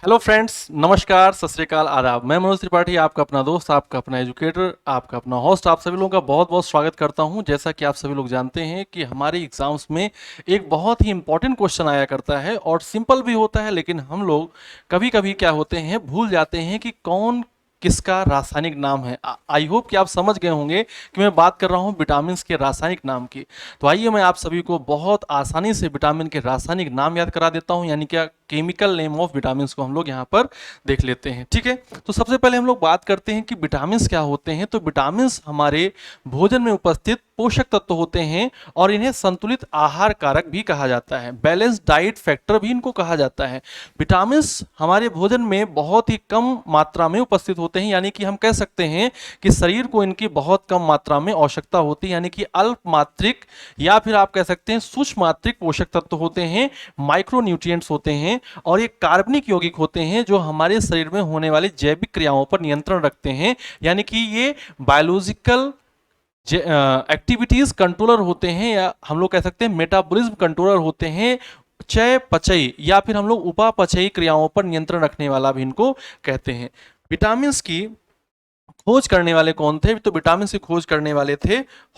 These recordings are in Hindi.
हेलो फ्रेंड्स, नमस्कार, सत श्री अकाल, आदाब। मैं मनोज त्रिपाठी, आपका अपना दोस्त, आपका अपना एजुकेटर, आपका अपना होस्ट। आप सभी लोगों का बहुत बहुत स्वागत करता हूं। जैसा कि आप सभी लोग जानते हैं कि हमारे एग्जाम्स में एक बहुत ही इंपॉर्टेंट क्वेश्चन आया करता है और सिंपल भी होता है, लेकिन हम लोग कभी कभी क्या होते हैं, भूल जाते हैं कि कौन किसका रासायनिक नाम है। आई होप कि आप समझ गए होंगे कि मैं बात कर रहा हूं विटामिन के रासायनिक नाम की। तो आइए मैं आप सभी को बहुत आसानी से विटामिन के रासायनिक नाम याद करा देता हूं, यानी क्या केमिकल नेम ऑफ विटामिन को हम लोग यहाँ पर देख लेते हैं। ठीक है, तो सबसे पहले हम लोग बात करते हैं कि विटामिन क्या होते हैं। तो विटामिन हमारे भोजन में उपस्थित पोषक तत्व होते हैं और इन्हें संतुलित आहार कारक भी कहा जाता है, बैलेंस डाइट फैक्टर भी इनको कहा जाता है। विटामिन हमारे भोजन में बहुत ही कम मात्रा में उपस्थित होते हैं, यानी कि हम कह सकते हैं कि शरीर को इनकी बहुत कम मात्रा में आवश्यकता होती है, यानी कि अल्प मात्रिक या फिर आप कह सकते हैं सूक्ष्म मात्रिक पोषक तत्व होते हैं, माइक्रो न्यूट्रिएंट्स होते हैं और ये कार्बनिक यौगिक होते हैं जो हमारे शरीर में होने वाली जैविक क्रियाओं पर नियंत्रण रखते हैं, यानी कि ये बायोलॉजिकल एक्टिविटीज कंट्रोलर होते हैं, या हम लोग कह सकते हैं मेटाबॉलिज्म कंट्रोलर होते हैं। चय पचयी या फिर हम लोग उपापचयी क्रियाओं पर नियंत्रण रखने वाला भी इनको कहते हैं। विटामिन की खोज करने वाले कौन थे? तो विटामिन की खोज करने वाले थे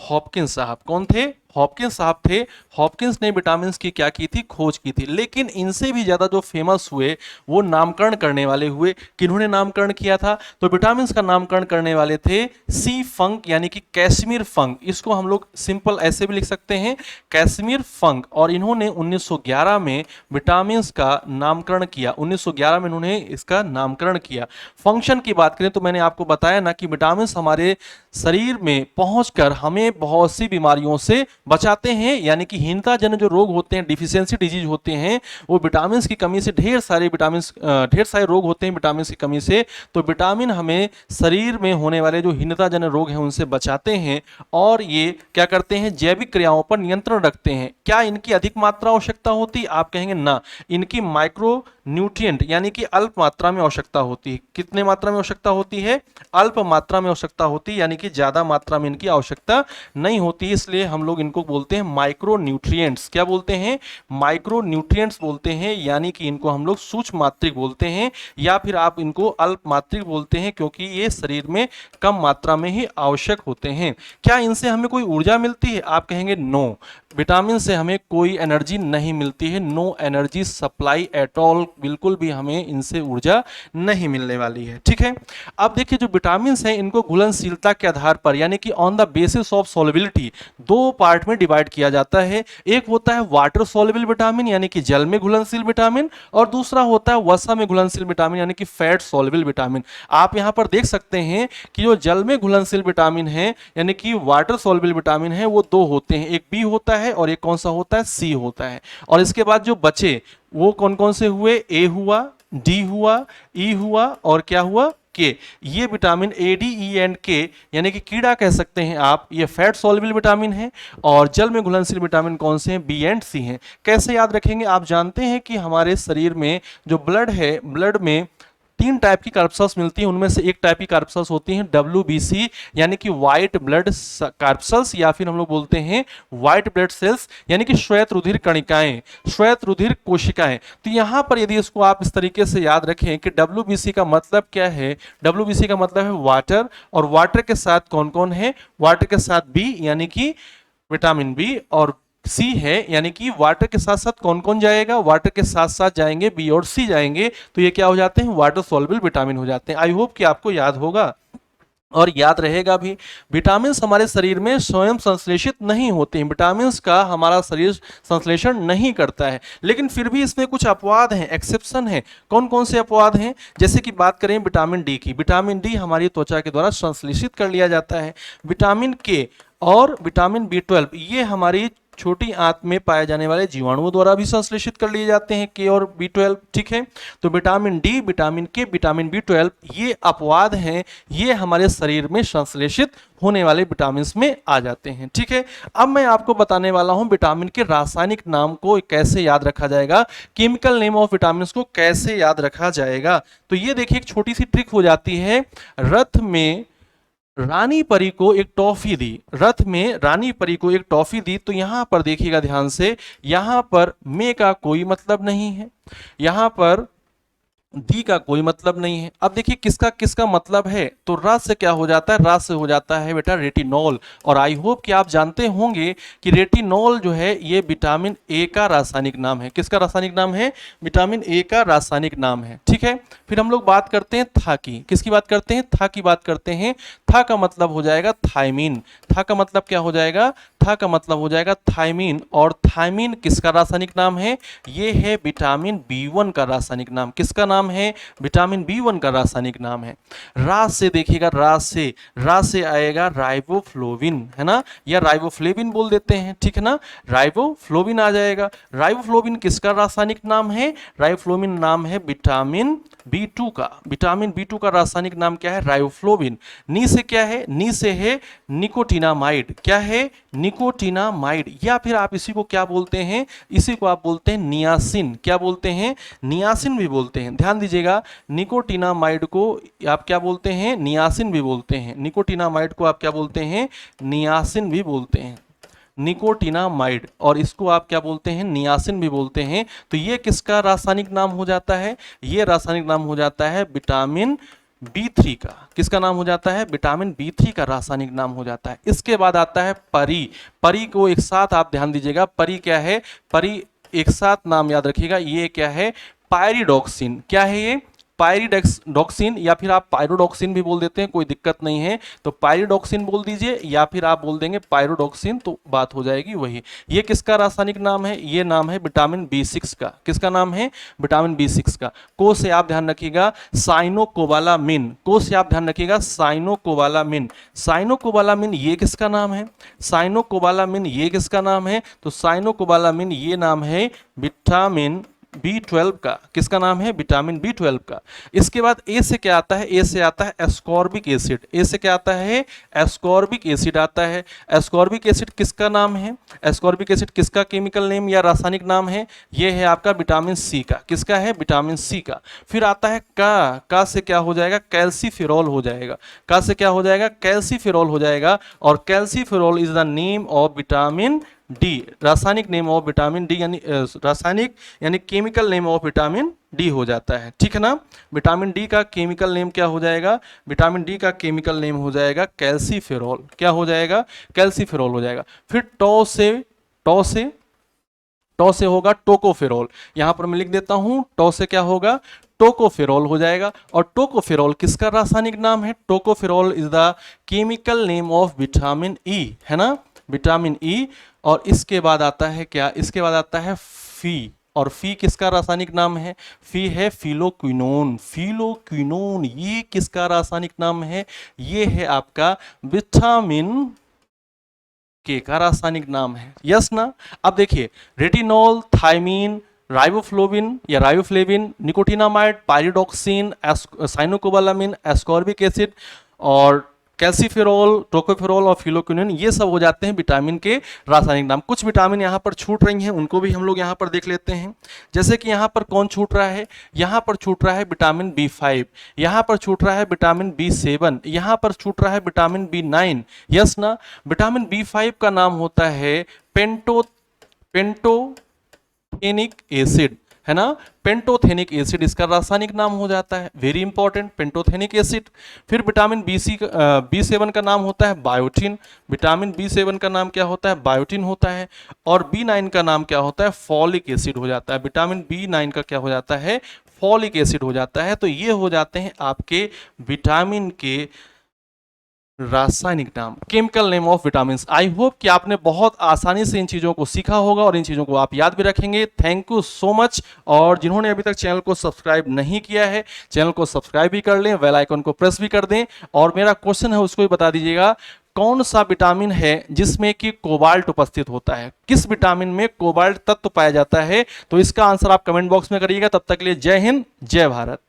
हॉपकिंस साहब। कौन थे? हॉपकिंस साहब थे। हॉपकिंस ने विटामिन की क्या की थी? खोज की थी। लेकिन इनसे भी ज्यादा जो फेमस हुए वो नामकरण करने वाले हुए। किन्होंने नामकरण किया था? तो विटामिन का नामकरण करने वाले थे सी फंक, यानी कि कैश्मीर फंक। इसको हम लोग सिंपल ऐसे भी लिख सकते हैं, कैश्मीर फंक। और इन्होंने 1911 में विटामिन का नामकरण किया। 1911 में इन्होंने इसका नामकरण किया। फंक्शन की बात करें तो मैंने आपको बताया ना कि विटामिन हमारे शरीर में पहुंचकर हमें बहुत सी बीमारियों से बचाते हैं, यानी कि हीनता जन जो रोग होते हैं, डिफिशियंसी डिजीज होते हैं, वो विटामिन की कमी से ढेर सारे रोग होते हैं विटामिन की कमी से। तो विटामिन हमें शरीर में होने वाले जो हीनता जन रोग हैं उनसे बचाते हैं और ये क्या करते हैं? जैविक क्रियाओं पर नियंत्रण रखते हैं। क्या इनकी अधिक मात्रा आवश्यकता होती? आप कहेंगे ना, इनकी माइक्रो न्यूट्रिएंट यानी कि अल्प मात्रा में आवश्यकता होती है। कितने मात्रा में आवश्यकता होती है? अल्प मात्रा में आवश्यकता होती है, यानी कि ज्यादा मात्रा में इनकी आवश्यकता नहीं होती। इसलिए हम लोग इनको बोलते हैं माइक्रो न्यूट्रिएंट्स। क्या बोलते हैं? माइक्रो न्यूट्रिएंट्स बोलते हैं, यानी कि इनको हम लोग सूक्ष्म मात्रिक बोलते हैं, या फिर आप इनको अल्प मात्रिक बोलते हैं, क्योंकि ये शरीर में कम मात्रा में ही आवश्यक होते हैं। क्या इनसे हमें कोई ऊर्जा मिलती है? आप कहेंगे नो, विटामिन से हमें कोई एनर्जी नहीं मिलती है। No energy supply at all, बिल्कुल भी हमें इनसे ऊर्जा नहीं मिलने वाली है। ठीक है, अब देखिए जो विटामिन हैं इनको घुलनशीलता के आधार पर, यानी कि on the basis of solubility, दो पार्ट में डिवाइड किया जाता है। एक होता है वाटर सॉल्युबल विटामिन, यानी कि जल में घुलनशील विटामिन, और दूसरा होता है वसा में घुलनशील विटामिन, यानी कि फैट सॉल्युबल विटामिन। आप यहां पर देख सकते हैं कि जो जल में घुलनशील विटामिन है, यानी कि वाटर सॉल्युबल विटामिन है, वो दो होते हैं, एक बी होता है और एक कौन सा होता है? सी होता है। और इसके बाद जो बचे वो कौन कौन से हुए? ए हुआ, डी हुआ, ई हुआ और क्या हुआ? के। ये vitamin A, D, E and के, यानी कि कीड़ा कह सकते हैं आप, ये फैट सॉल्युबल विटामिन है। और जल में घुलनशील विटामिन कौन से हैं? बी एंड सी हैं। कैसे याद रखेंगे? आप जानते हैं कि हमारे शरीर में जो ब्लड है, ब्लड में तीन टाइप की कार्बसेल्स मिलती हैं। उनमें से एक टाइप की कार्बसेल्स होती हैं WBC, यानी कि व्हाइट ब्लड कार्बसेल्स, या फिर हम लोग बोलते हैं व्हाइट ब्लड सेल्स, यानी कि श्वेत रुधिर कणिकाएं, श्वेत रुधिर कोशिकाएं। तो यहां पर यदि इसको आप इस तरीके से याद रखें कि WBC का मतलब क्या है? WBC का मतलब है वाटर, और वाटर के साथ कौन कौन है? वाटर के साथ बी, यानी कि विटामिन बी, और सी है, यानी कि वाटर के साथ साथ कौन कौन जाएगा? वाटर के साथ साथ जाएंगे बी और सी जाएंगे, तो ये क्या हो जाते हैं? वाटर सॉल्युबल विटामिन हो जाते हैं। आई होप कि आपको याद होगा और याद रहेगा भी। विटामिन हमारे शरीर में स्वयं संश्लेषित नहीं होते हैं, विटामिन का हमारा शरीर संश्लेषण नहीं करता है, लेकिन फिर भी इसमें कुछ अपवाद हैं, एक्सेप्शन है। कौन कौन से अपवाद हैं? जैसे कि बात करें विटामिन डी की, विटामिन डी हमारी त्वचा के द्वारा संश्लेषित कर लिया जाता है। विटामिन के और विटामिन B12 ये हमारी छोटी आंत में पाए जाने वाले जीवाणुओं द्वारा भी संश्लेषित कर लिए जाते हैं, के और B12। ठीक है, तो विटामिन डी, विटामिन के, विटामिन B12 ये अपवाद हैं, ये हमारे शरीर में संश्लेषित होने वाले विटामिन में आ जाते हैं। ठीक है, अब मैं आपको बताने वाला हूं विटामिन के रासायनिक नाम को कैसे याद रखा जाएगा, केमिकल नेम ऑफ विटामिन को कैसे याद रखा जाएगा। तो ये देखिए एक छोटी सी ट्रिक हो जाती है। रथ में रानी परी को एक टॉफी दी, रथ में रानी परी को एक टॉफी दी। तो यहां पर देखिएगा ध्यान से, यहां पर में का कोई मतलब नहीं है, यहां पर डी का कोई मतलब नहीं है। अब देखिए किसका किसका मतलब है, तो रा से क्या हो जाता है, रा से हो जाता है बेटा रेटिनॉल। और आई होप कि आप जानते होंगे कि रेटिनॉल जो है ये विटामिन ए का रासायनिक नाम है। किसका रासायनिक नाम है, विटामिन ए का रासायनिक नाम है, ठीक है। फिर हम लोग बात करते हैं था की, किसकी बात करते हैं, था की बात करते हैं। था का मतलब हो जाएगा थायमीन। था का मतलब क्या हो जाएगा, था का मतलब हो जाएगा थायमीन। और थायमीन किसका रासायनिक नाम है, ये है विटामिन बी1 का रासायनिक नाम। किसका नाम है, विटामिन बी1 का रासायनिक नाम है। रा से देखिएगा, रा से आएगा राइबोफ्लोविन, है ना, या राइबोफ्लेविन बोल देते हैं, ठीक है ना, राइबोफ्लोविन आ जाएगा। राइबोफ्लोविन किसका रासायनिक नाम है, राइबोफ्लोविन नाम है विटामिन बी2 का। विटामिन बी2 का रासायनिक नाम क्या है, राइबोफ्लोविन। नी से क्या है, नी से है निकोटिनामाइड। क्या है, निकोटिनामाइड। या फिर आप इसी को क्या बोलते हैं, इसी को आप बोलते हैं नियासिन। क्या बोलते हैं, नियासिन भी बोलते हैं। ध्यान दीजिएगा, निकोटिनामाइड को आप क्या बोलते हैं, नियासिन भी बोलते हैं। निकोटिनामाइड को आप क्या बोलते हैं, नियासिन भी बोलते हैं, निकोटिनामाइड। और इसको आप क्या बोलते हैं, नियासिन भी बोलते हैं। तो ये किसका रासायनिक नाम हो जाता है, ये रासायनिक नाम हो जाता है विटामिन बी3 का। किसका नाम हो जाता है, विटामिन बी3 का रासायनिक नाम हो जाता है। इसके बाद आता है परी। परी को एक साथ आप ध्यान दीजिएगा, परी क्या है, परी एक साथ नाम याद रखिएगा, ये क्या है, पायरिडॉक्सिन। क्या है ये, पायरिडॉक्सिन, या फिर आप पायरोडॉक्सिन भी बोल देते हैं, कोई दिक्कत नहीं है। तो पायरिडॉक्सिन बोल दीजिए या फिर आप बोल देंगे पायरोडॉक्सिन, तो बात हो जाएगी वही। ये किसका रासायनिक नाम है, ये नाम है विटामिन बी6 का। किसका नाम है, विटामिन बी6 का। को से आप ध्यान रखिएगा साइनोकोबालामिन, को से आप ध्यान रखिएगा साइनोकोबालामिन। साइनोकोबालामिन ये किसका नाम है, साइनोकोबालामिन ये किसका नाम है, तो साइनोकोबालामिन ये नाम है विटामिन बी12 का। किसका नाम है, विटामिन बी12 का। इसके बाद ए से क्या आता है, ए से आता है एस्कॉर्बिक एसिड। ए से क्या आता है, एस्कॉर्बिक एसिड आता है। एस्कॉर्बिक एसिड किसका नाम है, एस्कॉर्बिक एसिड किसका केमिकल नेम या रासायनिक नाम है, ये है आपका विटामिन सी का। किसका है, विटामिन सी का। फिर आता है का से क्या हो जाएगा, कैल्सीफेरॉल हो जाएगा। का से क्या हो जाएगा, कैल्सीफेरॉल हो जाएगा। और calciferol is the name of vitamin D, रासायनिक नेम ऑफ विटामिन डी, यानी रासायनिक यानी chemical name of vitamin D हो जाता है, ठीक है ना। विटामिन डी का केमिकल नेम क्या हो जाएगा, विटामिन डी का केमिकल नेम हो जाएगा कैल्सीफेरॉल। क्या हो जाएगा, कैल्सीफेरॉल हो जाएगा। फिर टॉ से होगा टोकोफेरॉल। यहां पर मैं लिख देता हूं, टॉ से क्या होगा, टोकोफेरॉल हो जाएगा। और टोकोफेरॉल किसका रासायनिक नाम है, tocopherol is the chemical name of vitamin E, है ना, विटामिन ई। और इसके बाद आता है क्या, इसके बाद आता है फी। और फी किसका रासायनिक नाम है, फी है फिलोक्विनोन। फिलोक्विनोन ये किसका रासायनिक नाम है, ये है आपका विटामिन के का रासायनिक नाम है। यस ना। अब देखिए रेटिनॉल, थायमीन, राइबोफ्लोविन या riboflavin, nicotinamide, pyridoxine, cyanocobalamin, ascorbic acid और कैल्सीफेरॉल, टोकोफेरॉल और फिलोक्विनोन, ये सब हो जाते हैं विटामिन के रासायनिक नाम। कुछ विटामिन यहाँ पर छूट रही हैं, उनको भी हम लोग यहाँ पर देख लेते हैं। जैसे कि यहाँ पर कौन छूट रहा है, यहाँ पर छूट रहा है विटामिन बी5, यहाँ पर छूट रहा है विटामिन बी7, यहाँ पर छूट रहा है विटामिन बी9। यस ना। विटामिन बी5 का नाम होता है पेंटोथेनिक एसिड, है ना, पेंटोथेनिक एसिड इसका रासायनिक नाम हो जाता है। Very important, pantothenic acid. फिर विटामिन बी7 का नाम होता है बायोटिन। विटामिन बी7 का नाम क्या होता है, बायोटिन होता है। और बी9 का नाम क्या होता है, फॉलिक एसिड हो जाता है। विटामिन बी9 का क्या हो जाता है, फॉलिक एसिड हो जाता है। तो ये हो जाते हैं आपके विटामिन के रासायनिक नाम, chemical name of vitamin. I hope कि आपने बहुत आसानी से इन चीज़ों को सीखा होगा और इन चीज़ों को आप याद भी रखेंगे। Thank you so much. और जिन्होंने अभी तक चैनल को सब्सक्राइब नहीं किया है, चैनल को सब्सक्राइब भी कर लें, बेल आइकन को प्रेस भी कर दें। और मेरा क्वेश्चन है उसको भी बता दीजिएगा, कौन सा विटामिन है जिसमें कि कोबाल्ट उपस्थित होता है, किस विटामिन में कोबाल्ट तत्व पाया जाता है। तो इसका आंसर आप कमेंट बॉक्स में करिएगा। तब तक के लिए जय हिंद, जय भारत।